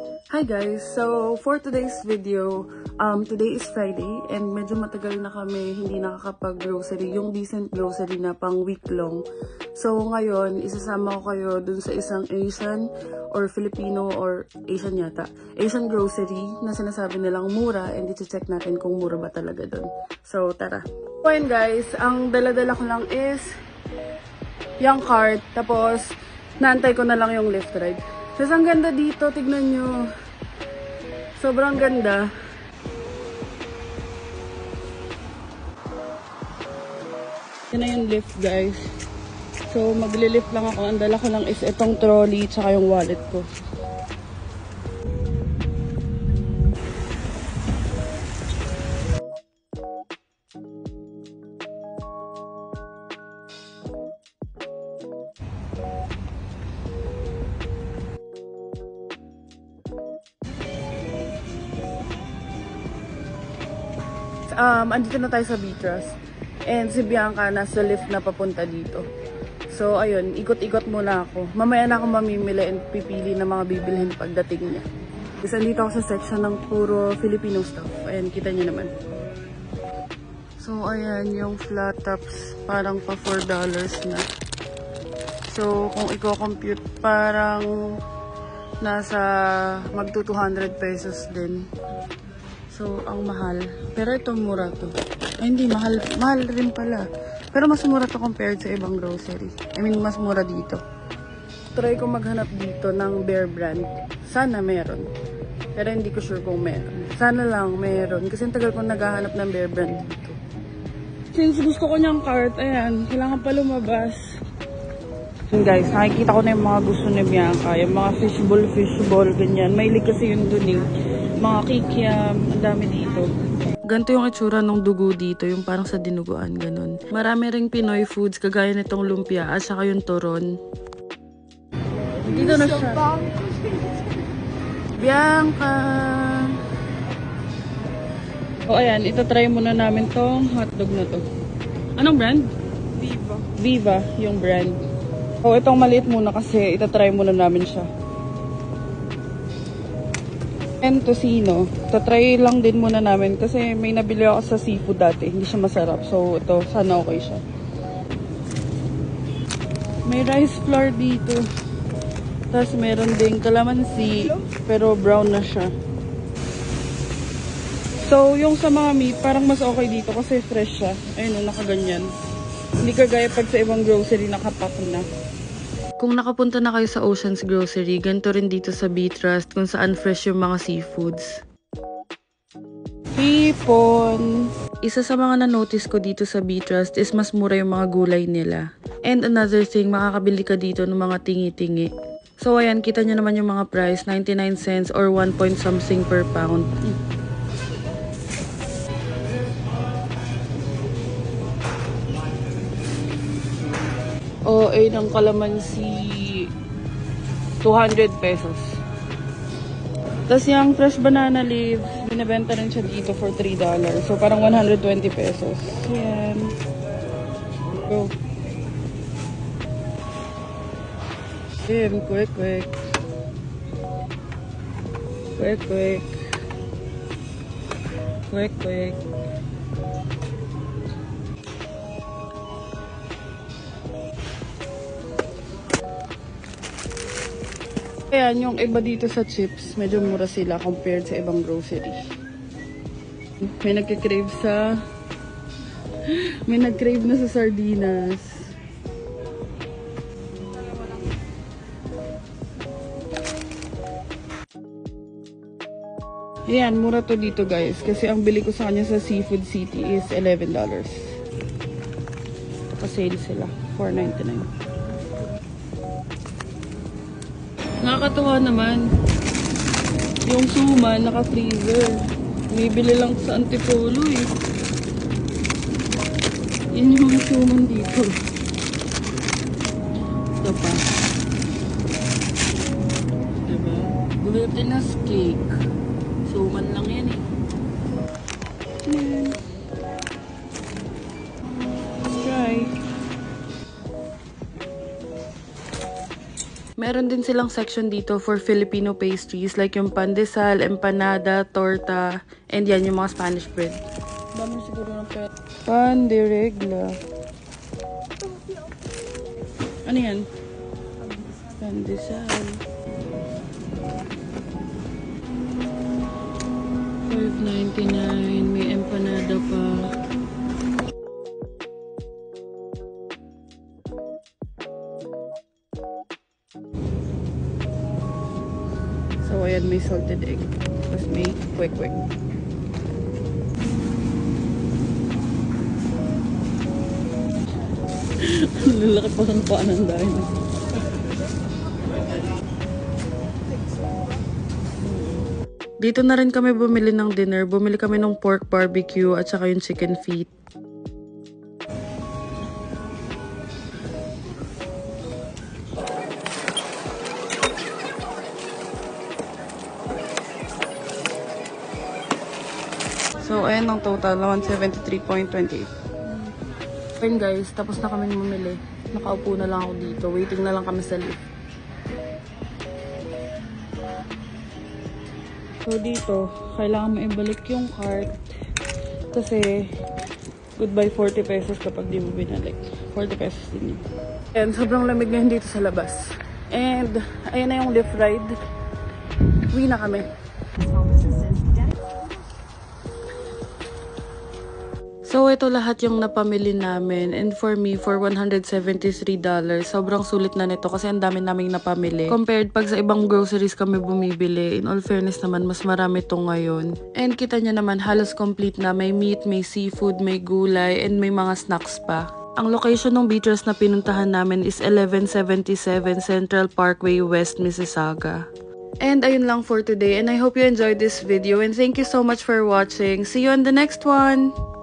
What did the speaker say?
Hi guys! So, for today's video, today is Friday and medyo matagal na kami hindi nakakapag-grocery, yung decent grocery na pang week long. So, ngayon, isasama ko kayo dun sa isang Asian or Filipino or Asian yata, Asian grocery na sinasabi nilang mura and i-check natin kung mura ba talaga dun. So, tara! So, ayun guys, ang dala-dala ko lang is yung cart, tapos naantay ko na lang yung lift ride. Tapos ang ganda dito, tignan nyo. Sobrang ganda. Yan na yung lift guys. So magli-lift lang ako. Ang dala ko lang is itong trolley tsaka yung wallet ko. Andito na tayo sa Beatrice. And si Bianca nasa lift na papunta dito. So, ayun, ikot-ikot muna ako. Mamaya na ako mamimili and pipili ng mga bibilhin pagdating niya. Kasi andito ako sa section ng puro Filipino stuff. Ayan, kita niyo naman. So, ayan, yung flat tops parang pa $4 na. So, kung i-compute, parang nasa magto 200 pesos din. So, ang mahal. Pero ito mura to. Ay, hindi. Mahal. Mahal rin pala. Pero mas mura to compared sa ibang grocery. I mean, mas mura dito. Try ko maghanap dito ng Bear Brand. Sana meron. Pero hindi ko sure kung meron. Sana lang meron. Kasi tagal kong naghahanap ng Bear Brand dito. Since gusto ko niyang cart, ayan, kailangan pa lumabas. So guys, nakikita ko na yung mga gusto ni Bianca. Yung mga fishball, ganyan. Mahilig kasi yun dun eh. Mga kikiam, ang dami dito. Ganito yung itsura ng dugo dito, yung parang sa dinuguan, ganun. Marami ring Pinoy foods, kagaya nitong lumpia, at saka yung turon. Dito na siya. Bianca! O ayan, itatry muna namin tong hotdog na to. Anong brand? Viva. Viva, yung brand. O itong maliit muna kasi itatry muna namin siya. And tocino. Tatry lang din muna namin kasi may nabili ako sa seafood dati. Hindi siya masarap. So, ito. Sana okay siya. May rice flour dito. Tapos meron ding calamansi. Pero brown na siya. So, yung sa mga meat, parang mas okay dito kasi fresh siya. Ayun o, nakaganyan. Hindi kagaya pag sa ibang grocery nakapack na. Kung nakapunta na kayo sa Ocean's Grocery, ganito rin dito sa Beatrice kung saan fresh yung mga seafoods. Hipon! Isa sa mga na-notice ko dito sa Beatrice is mas mura yung mga gulay nila. And another thing, makakabili ka dito ng mga tingi-tingi. So ayan, kita nyo naman yung mga price, 99 cents or 1 point something per pound. O, ng kalamansi, 200 pesos. Tapos yung fresh banana leaves, binibenta rin siya dito for $3. So, parang 120 pesos. Ayan. Go. Ayan, quick. Quick. Ayan, yung iba dito sa chips, medyo mura sila compared sa ibang grocery. May nag-crave na sa sardinas. Ayan, mura to dito guys. Kasi ang bili ko sa kanya sa Seafood City is $11. Naka-sale sila. $4.99. Nakakatuwa naman. Yung suman, naka-freezer. Bibili lang sa Antipolo eh. Yun yung suman dito. Ito pa. Diba? Glutinous cake. Suman lang yan eh. Ayan. Let's try. Meron din silang section dito for Filipino pastries like yung pandesal, empanada, torta, and yan yung mga Spanish bread. Dami siguro ng pet. Pan de regla. Ano yan? Pandesal. $5.99. May empanada pa. So, ayan, may salted egg. Tapos may kwek-kwek. Lalaki pa ng paan ng dahil. Dito na rin kami bumili ng dinner. Bumili kami ng pork barbecue at saka yung chicken feet. So, ayan ang total, 173.28. Ayun guys, tapos na kami mamili. Nakaupo na lang ako dito. Waiting na lang kami sa lift. So, dito, kailangan mo ibalik yung cart. Kasi, goodbye 40 pesos kapag di mo binalik. 40 pesos din yun. And sobrang lamig ngayon dito sa labas. And, ayan na yung lift ride. Uwi na kami. So, ito lahat yung napamili namin. And for me, for $173, sobrang sulit na nito kasi ang dami naming napamili. Compared pag sa ibang groceries kami bumibili, in all fairness naman, mas marami to ngayon. And kita nyo naman, halos complete na. May meat, may seafood, may gulay, and may mga snacks pa. Ang location ng Beatrice na pinuntahan namin is 1177 Central Parkway, West Mississauga. And ayun lang for today. And I hope you enjoyed this video. And thank you so much for watching. See you on the next one!